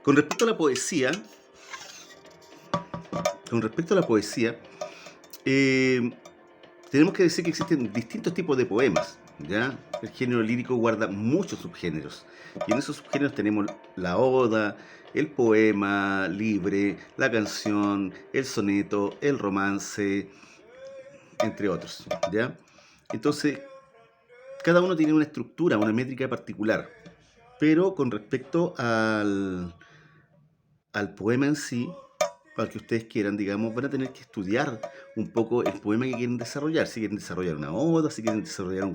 Con respecto a la poesía, con respecto a la poesía, eh, tenemos que decir que existen distintos tipos de poemas, ¿ya? El género lírico guarda muchos subgéneros. Y en esos subgéneros tenemos la oda, el poema libre, la canción, el soneto, el romance, entre otros, ¿ya? Entonces, cada uno tiene una estructura, una métrica particular. Pero con respecto al poema en sí, para que ustedes quieran, digamos, van a tener que estudiar un poco el poema que quieren desarrollar. Si quieren desarrollar una oda, si quieren desarrollar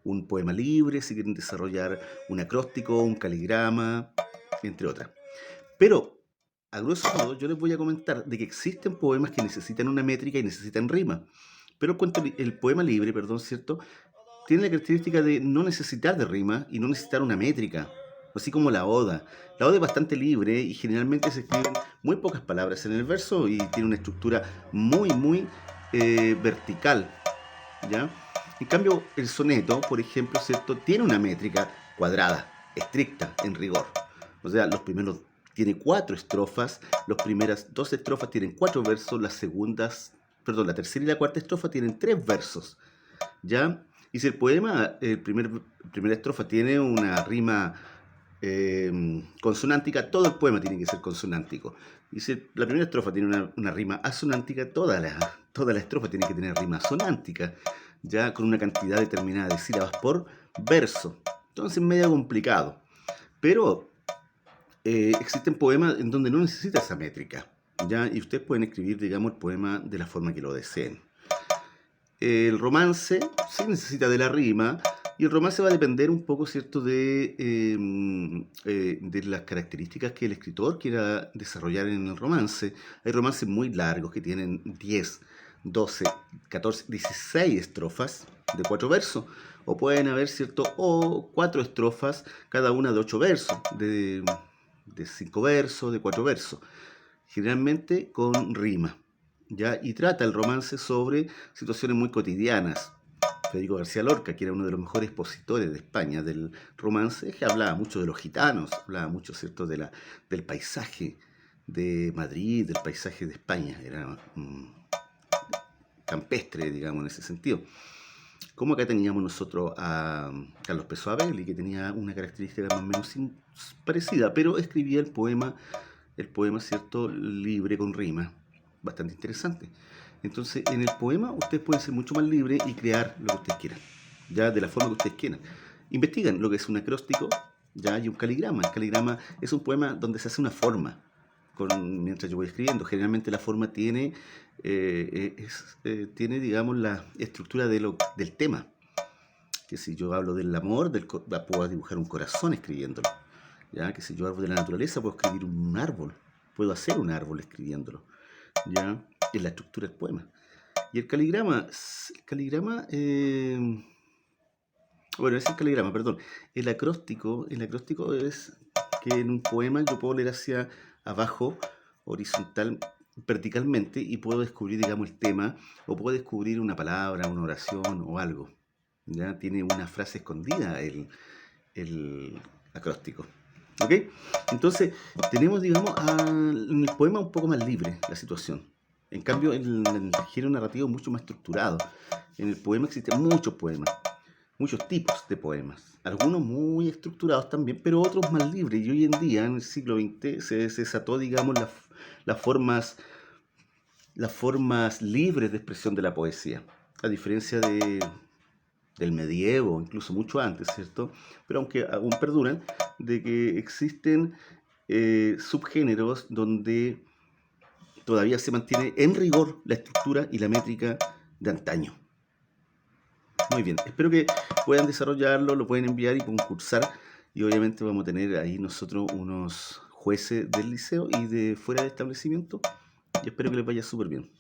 un poema libre, si quieren desarrollar un acróstico, un caligrama, entre otras. Pero, a grosso modo, yo les voy a comentar de que existen poemas que necesitan una métrica y necesitan rima. Pero el poema libre, perdón, ¿cierto? Tiene la característica de no necesitar de rima y no necesitar una métrica, así como la oda. La oda es bastante libre y generalmente se escriben muy pocas palabras en el verso y tiene una estructura muy vertical, ¿ya? En cambio, el soneto, por ejemplo, ¿cierto? Tiene una métrica cuadrada, estricta, en rigor. O sea, los primeros tiene 4 estrofas, las primeras 2 estrofas tienen 4 versos, las segundas, perdón, la tercera y la cuarta estrofa tienen 3 versos. ¿Ya? Y si el poema, primera estrofa tiene una rima consonántica, todo el poema tiene que ser consonántico. Y si la primera estrofa tiene una rima asonántica, toda la estrofa tiene que tener rima sonántica, ya con una cantidad determinada de sílabas por verso. Entonces es medio complicado. Pero existen poemas en donde no necesita esa métrica, ¿ya? Y ustedes pueden escribir, digamos, el poema de la forma que lo deseen. El romance sí necesita de la rima y el romance va a depender un poco, ¿cierto?, de las características que el escritor quiera desarrollar en el romance. Hay romances muy largos que tienen 10, 12, 14, 16 estrofas de 4 versos. O pueden haber, ¿cierto?, o 4 estrofas, cada una de 8 versos, de 5 versos, de 4 versos. Generalmente con rima. ¿Ya? Y trata el romance sobre situaciones muy cotidianas. Federico García Lorca, que era uno de los mejores expositores de España del romance, que hablaba mucho de los gitanos, hablaba mucho, ¿cierto?, del paisaje de Madrid, del paisaje de España. Era campestre, digamos, en ese sentido. Como acá teníamos nosotros a Carlos Peso Abelli, que tenía una característica más o menos parecida, pero escribía el poema, ¿cierto?, libre con rima, bastante interesante. Entonces, en el poema ustedes pueden ser mucho más libres y crear lo que ustedes quieran, ya de la forma que ustedes quieran. Investigan lo que es un acróstico, ya, y un caligrama. El caligrama es un poema donde se hace una forma mientras yo voy escribiendo. Generalmente la forma tiene, digamos, la estructura del tema. Que si yo hablo del amor, puedo dibujar un corazón escribiéndolo. ¿Ya? Que si yo hablo de la naturaleza, puedo escribir un árbol. Puedo hacer un árbol escribiéndolo. ¿Ya? Es la estructura del poema. Y bueno, es el caligrama, perdón. El acróstico es que en un poema yo puedo leer hacia abajo, horizontal, verticalmente, y puedo descubrir, digamos, el tema, o puedo descubrir una palabra, una oración o algo. ¿Ya? Tiene una frase escondida el acróstico. ¿Ok? Entonces, tenemos, digamos, en el poema un poco más libre la situación. En cambio, el género narrativo es mucho más estructurado. En el poema existen muchos poemas, muchos tipos de poemas. Algunos muy estructurados también, pero otros más libres. Y hoy en día, en el siglo XX, se desató, digamos, las formas, las formas libres de expresión de la poesía. A diferencia del medievo, incluso mucho antes, ¿cierto? Pero aunque aún perduran, de que existen subgéneros donde todavía se mantiene en rigor la estructura y la métrica de antaño. Muy bien, espero que puedan desarrollarlo, lo pueden enviar y concursar, y obviamente vamos a tener ahí nosotros unos jueces del liceo y de fuera de establecimiento, y espero que les vaya súper bien.